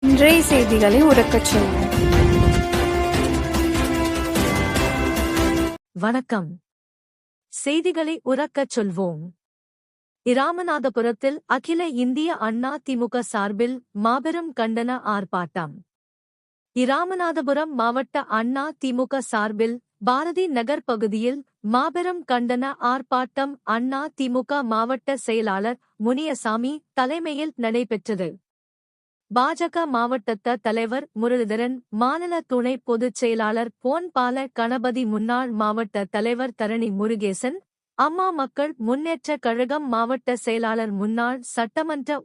இன்றைய செய்திகளை உறக்கச் சொல்வோம். வணக்கம். செய்திகளை உறக்கச் சொல்வோம். இராமநாதபுரத்தில் அகில இந்திய அண்ணா திமுக சார்பில் மாபெரும் கண்டன ஆர்ப்பாட்டம். இராமநாதபுரம் மாவட்ட அண்ணா திமுக சார்பில் பாரதி நகர் பகுதியில் மாபெரும் கண்டன ஆர்ப்பாட்டம் அண்ணா திமுக மாவட்ட செயலாளர் முனியசாமி தலைமையில் நடைபெற்றது. பாஜக மாவட்ட தலைவர் முரளிதரன், மாநில துணை பொதுச் செயலாளர் பொன்பால கணபதி, முன்னாள் மாவட்ட தலைவர் தரணி முருகேசன், அம்மா மக்கள் முன்னேற்றக் கழகம் மாவட்ட செயலாளர், முன்னாள் சட்டமன்ற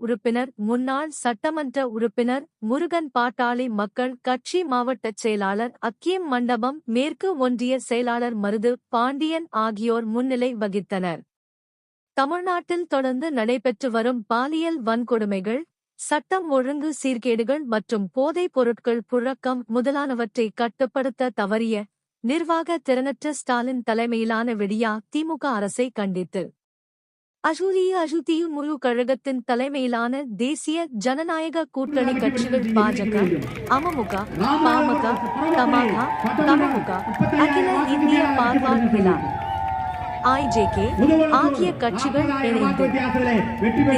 உறுப்பினர் முருகன், பாட்டாளி மக்கள் கட்சி மாவட்டச் செயலாளர் அக்கீம் மண்டபம் மேற்கு ஒன்றிய செயலாளர் மருது பாண்டியன் ஆகியோர் முன்னிலை வகித்தனர். தமிழ்நாட்டில் தொடர்ந்து நடைபெற்று வரும் பாலியல் வன்கொடுமைகள், சட்டம் ஒழுங்கு சீர்கேடுகள் மற்றும் போதைப் பொருட்கள் புழக்கம் முதலானவற்றை கட்டுப்படுத்த தவறிய நிர்வாக திறனற்ற ஸ்டாலின் தலைமையிலான விடியா திமுக அரசை கண்டித்து அஜுதியு முழு கழகத்தின் தலைமையிலான தேசிய ஜனநாயக கூட்டணி கட்சிகள் பாஜக, அமமுக, பாமக, தமாக, தமுக, அகில இந்திய பார்வார் IJK ஆகிய கட்சிகள் இணைந்து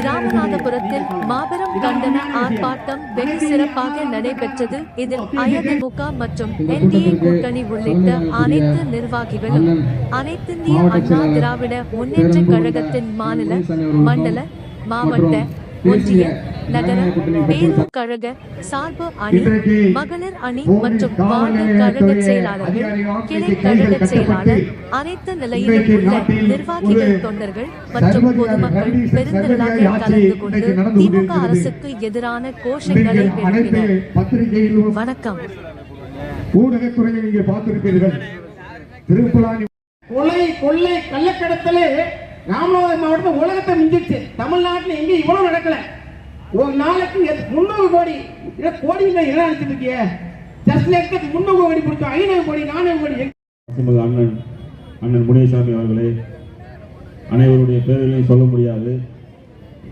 இராமநாதபுரத்தில் மாபெரும் கண்டன ஆர்ப்பாட்டம் வெகு சிறப்பாக நடைபெற்றது. இதில் அதிமுக மற்றும் NDA கூட்டணி உள்ளிட்ட அனைத்து நிர்வாகிகளும் அனைத்திந்திய அண்ணா திராவிட முன்னேற்றக் கழகத்தின் மாநில, மண்டல, மாவட்ட, ஒன்றிய, நகர, பேரூர் கழக சார்பு அணி, மகளிர் அணி மற்றும் வார்டு கழக செயலாளர்கள், கிளை கழக செயலாளர், அனைத்து நிலையிலும் உள்ள நிர்வாகிகள், தொண்டர்கள் மற்றும் பொதுமக்கள் பெருந்திரளாக கலந்து கொண்டு திமுக அரசுக்கு எதிரான கோஷங்களை எழுப்பினர். வணக்கம். ஊடகத்துறையை நீங்க பார்த்திருப்பீர்கள். திருப்புலானி கொள்ளை கள்ளக்கடத்தலே ராமநாதபுரம் மாவட்டத்தில் உலகத்தை மிஞ்சிச்சு. தமிழ்நாட்டில் எங்க இவ்வளவு நடக்கல. ஒரு நாளைக்கு 300 கோடி கோடி என்ன நினைச்சிருக்கிய? ஜஸ்ட் லைக் 300 கோடி கொடுத்தோம். 500 கோடி 400 கோடி. அண்ணன் முனியசாமி அவர்களே, அனைவருடைய பேர்களையும் சொல்ல முடியாது.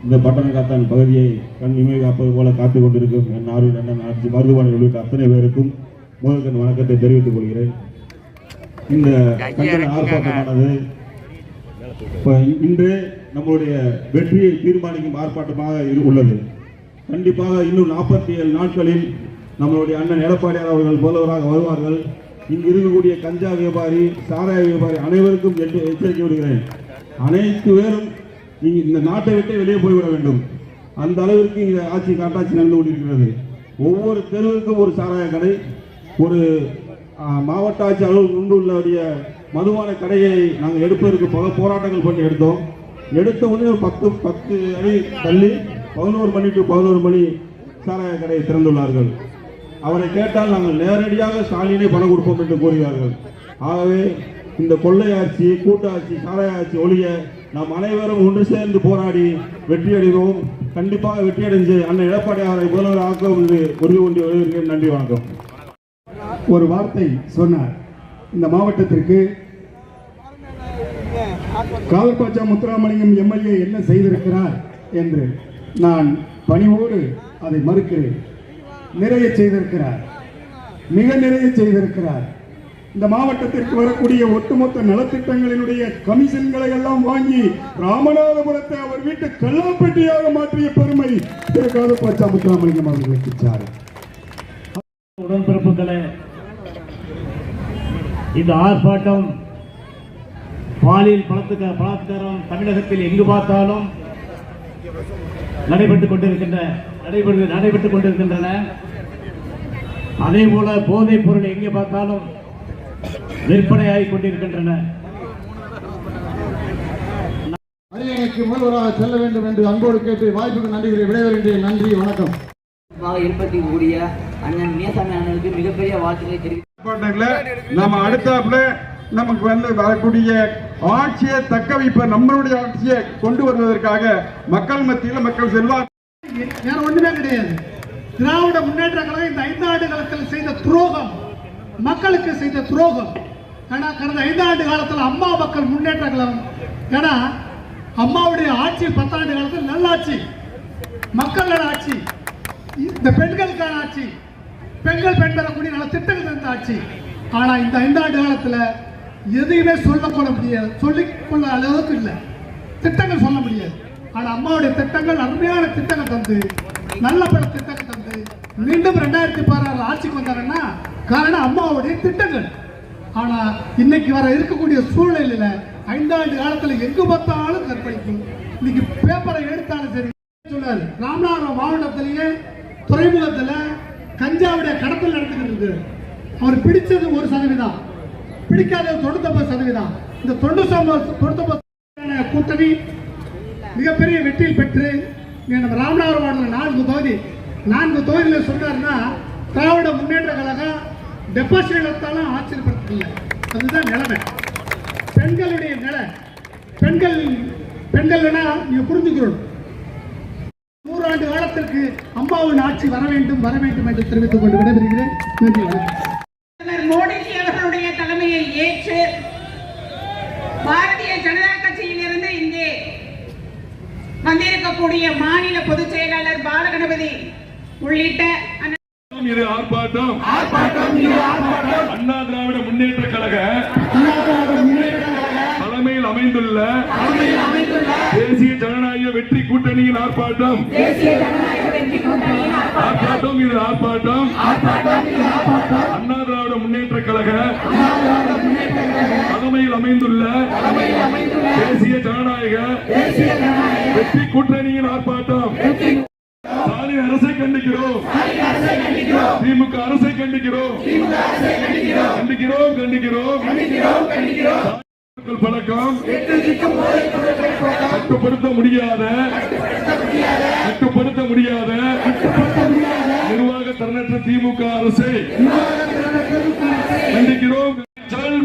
இந்த பட்டணக்காத்தான் பகுதியை கண் இமை காப்பது போல காத்துக் கொண்டிருக்கும் என் ஆர்வல் அண்ணன் மருதுபாணி உள்ளிட்ட அத்தனை பேருக்கும் முதற்கண் வணக்கத்தை தெரிவித்துக் கொள்கிறேன். இந்த கண்டன ஆர்ப்பாட்டமானது இன்று நம்முடைய வெற்றியை தீர்மானிக்கும் ஆர்ப்பாட்டமாக உள்ளது. கண்டிப்பாக இன்னும் 47 நாட்களில் நம்மளுடைய அண்ணன் எடப்பாடியார் அவர்கள் முதல்வராக வருவார்கள். இங்கு இருக்கக்கூடிய கஞ்சா வியாபாரி, சாராய வியாபாரி அனைவருக்கும் எச்சரிக்கை விடுகிறேன். அனைத்து பேரும் இந்த நாட்டை விட்டு வெளியே போய்விட வேண்டும். அந்த அளவிற்கு இந்த காட்டாட்சி நடந்து கொண்டிருக்கிறது. ஒவ்வொரு தெருவுக்கும் ஒரு சாராய கடை, ஒரு மாவட்ட ஆட்சி அளவில் உள்ள மதுவான கடையை நாங்கள் எடுப்பதற்கு பல போராட்டங்கள் பண்ணி எடுத்த உடனே ஒரு 10 அடி தள்ளி 11 மணி டு 11 மணி சாராய கடையை திறந்துள்ளார்கள். அவரை கேட்டால் நாங்கள் நேரடியாக ஸ்டாலினே பணம் கொடுப்போம் என்று கூறுகிறார்கள். ஆகவே இந்த கொள்ளை ஆட்சி, கூட்டாட்சி, சாராய ஆட்சி ஒழிய நாம் அனைவரும் ஒன்று சேர்ந்து போராடி வெற்றியடைவோம். கண்டிப்பாக வெற்றியடைந்து அண்ணன் எடப்பாடியாரை முதல்வர் ஆக்கும் என்று உறுதி கொண்டு வருகிறேன். நன்றி, வணக்கம். ஒரு வார்த்தை சொன்னார். இந்த மாவட்டத்திற்கு காவல்பாச்சா முத்துராமலிங்கம் MLA என்ன செய்திருக்கிறார் என்று நான் பணிவோடு அதை மறுக்கிறேன். நிறைய செய்திருக்கிறார், மிக நிறைய செய்திருக்கிறார். இந்த மாவட்டத்திற்கு வரக்கூடிய ஒட்டுமொத்த நலத்திட்டங்களினுடைய கமிஷன்களை எல்லாம் வாங்கி ராமநாதபுரத்தை அவர் வீட்டு கல்லாப்பட்டியாக மாற்றிய பெருமை திரு காவல்பாச்சா முத்துராமலிங்கம் அவர்களுக்கு சார். உடன்பிறப்புகளே, இந்த ஆர்ப்பாட்டம் பாலியல் பலாத்காரம் தமிழகத்தில் எங்கு பார்த்தாலும் நடைபெற்றுக் கொண்டிருக்கின்றன. அதே போல போதைப் பொருள் எங்கே பார்த்தாலும் விற்பனையாகிக் கொண்டிருக்கின்றன. அரியணைக்கு முதல்வராக செல்ல வேண்டும் என்று அன்போடு கேட்டு வாய்ப்புக்கு நன்றி விடைபெறுகின்றேன். நன்றி, வணக்கம். இருப்பதற்குரிய அண்ணன் முனியசாமி அண்ணனுக்கு மிகப்பெரிய வாழ்த்துக்களை தெரிவித்து நம்ம அடுத்தாப்புல நமக்கு வரக்கூடிய ஆட்சியை தக்க வைப்ப நம்மளுடைய ஆட்சியை கொண்டு வருவதற்காக மக்கள் மத்தியில் மக்கள் செல்வார் வேற ஒண்ணுமே கிடையாது. திராவிட முன்னேற்ற கழகம் இந்த 5 ஆண்டு காலத்தில் செய்த துரோகம், மக்களுக்கு செய்த துரோகம். ஏன்னா கடந்த 5 ஆண்டு காலத்தில் அம்மா மக்கள் முன்னேற்ற கழகம், ஏன்னா அம்மாவுடைய ஆட்சியில் 10 ஆண்டு காலத்தில் நல்லாட்சி, மக்கள் ஆட்சி, இந்த பெண்களுக்கான ஆட்சி, பெண்கள் பெறக்கூடிய நல்ல திட்டங்கள் தந்த ஆட்சி. ஆனால் இந்த 5 ஆண்டு காலத்தில் எதையுமே சொல்லிக்கொள்ள முடியாது, சொல்லிக்கொள்ள அளவுக்கு இல்லை, திட்டங்கள் சொல்ல முடியாது. ஆனால் அம்மாவுடைய திட்டங்கள் அருமையான திட்டங்கள் தந்து, நல்ல பல திட்டங்கள் தந்து மீண்டும் 2016 ஆட்சிக்கு வந்தாங்கன்னா காரணம் அம்மாவுடைய திட்டங்கள். ஆனால் இன்னைக்கு வர இருக்கக்கூடிய சூழ்நிலையில் 5 ஆண்டு காலத்தில் எங்கு பார்த்தாலும் கற்பழிப்பு. இன்னைக்கு பேப்பரை எடுத்தாலும் சரி சொன்னார், ராமநாதபுரம் மாவட்டத்திலேயே துறைமுகத்தில் கஞ்சாவுடைய கடத்தல் நடந்துகிட்டு இருக்கு. அவர் பிடிச்சது 1%, பிடிக்காதது 99%. இந்த 99% கூட்டணி மிகப்பெரிய வெற்றியில் பெற்று நம்ம ராமநாதபுரம் மாவட்டத்தில் 4 தொகுதியில் சொன்னார்னா திராவிட முன்னேற்ற கழகம் டெபாசிட் எடுத்தாலும் ஆச்சரியப்படுத்தல. அதுதான் நிலைமை, பெண்களுடைய நிலை. பெண்கள்னா நீங்க புரிஞ்சுக்கணும். 100 ஆண்டு காலத்திற்கு அம்மாவின் ஆட்சி வர வேண்டும் என்று தெரிவித்துக் கொண்டு விடைபெறுகிறேன். நன்றி. மோடிஜி அவர்களுடைய தலைமையை ஏற்று பாரதிய ஜனதா கட்சியிலிருந்து இங்கே வந்திருக்கக்கூடிய மாநில பொதுச் செயலாளர் பாலகணபதி உள்ளிட்ட இது ஆர்ப்பாட்டம் அண்ணா திராவிட முன்னேற்ற கழக தலைமையில் அமைந்துள்ள தேசிய ஜனநாயக வெற்றி கூட்டணியின் ஆர்ப்பாட்டம். இது ஆர்ப்பாட்டம் அண்ணா திராவிட முன்னேற்ற கழக தலைமையில் அமைந்துள்ள தேசிய ஜனநாயக வெற்றி கூட்டணியின் ஆர்ப்பாட்டம். ஸ்டாலின் அரசை கண்டிக்கிறோம், திமுக அரசை கண்டிக்கிறோம், பழக்கம் கட்டுப்படுத்த முடியாத நிர்வாக தரனற்ற திமுக அரசை கண்டிக்கிறோம்.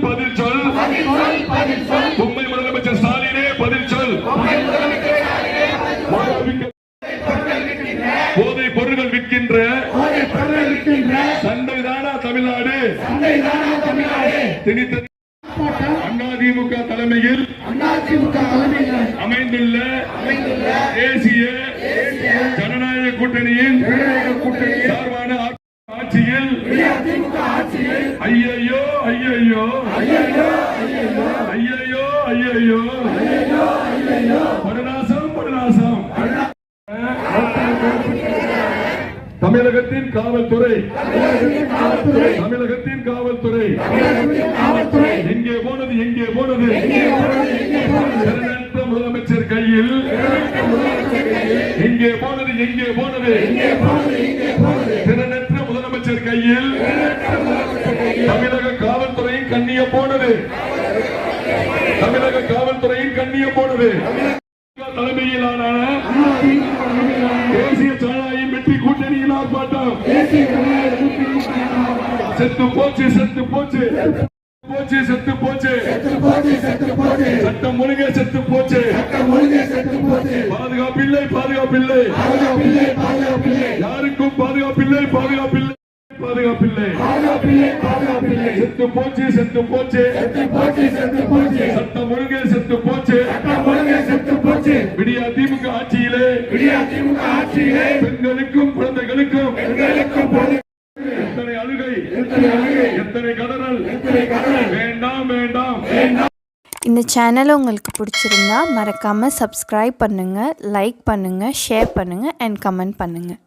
பதில் சொல், மும்பை முதலமைச்சர் ஸ்டாலினே பதில் சொல். போதை பொருட்கள் விற்கின்ற சண்டைதானா தமிழ்நாடு? அதிமுக தலைமையில் அமைந்துள்ள தேசிய ஜனநாயக கூட்டணியின் சார்பான ஆட்சியில் ஐயையோ ஐயையோ ஐயையோ ஐயையோ படுநாசம் படுநாசம். தமிழகத்தின் காவல்துறை எங்கே போனது திறனற்ற முதலமைச்சர் கையில் எங்கே போனது திறனற்ற முதலமைச்சர் கையில் தமிழக காவல்துறையின் கண்ணியம் போனது. தலைமையிலான தேசிய ஜனநாயக வெற்றி கூட்டணியின் ஆர்ப்பாட்டம். செத்து போச்சு சட்டம் ஒழுங்கே செத்து போச்சு. பாதுகாப்பில்லை, யாருக்கும் பாதுகாப்பில்லை. செத்து போச்சு சட்டம் ஒழுங்கே செத்து போச்சு. விடியா திமுக ஆட்சியிலே பெண்களுக்கும் குழந்தைகளுக்கும் எத்தனை அழுகை, எத்தனை கதறல். வேண்டாம். இந்த சேனல் உங்களுக்கு பிடிச்சிருந்தா மறக்காமல் சப்ஸ்கிரைப் பண்ணுங்கள், லைக் பண்ணுங்கள், ஷேர் பண்ணுங்கள் அண்ட் கமெண்ட் பண்ணுங்கள்.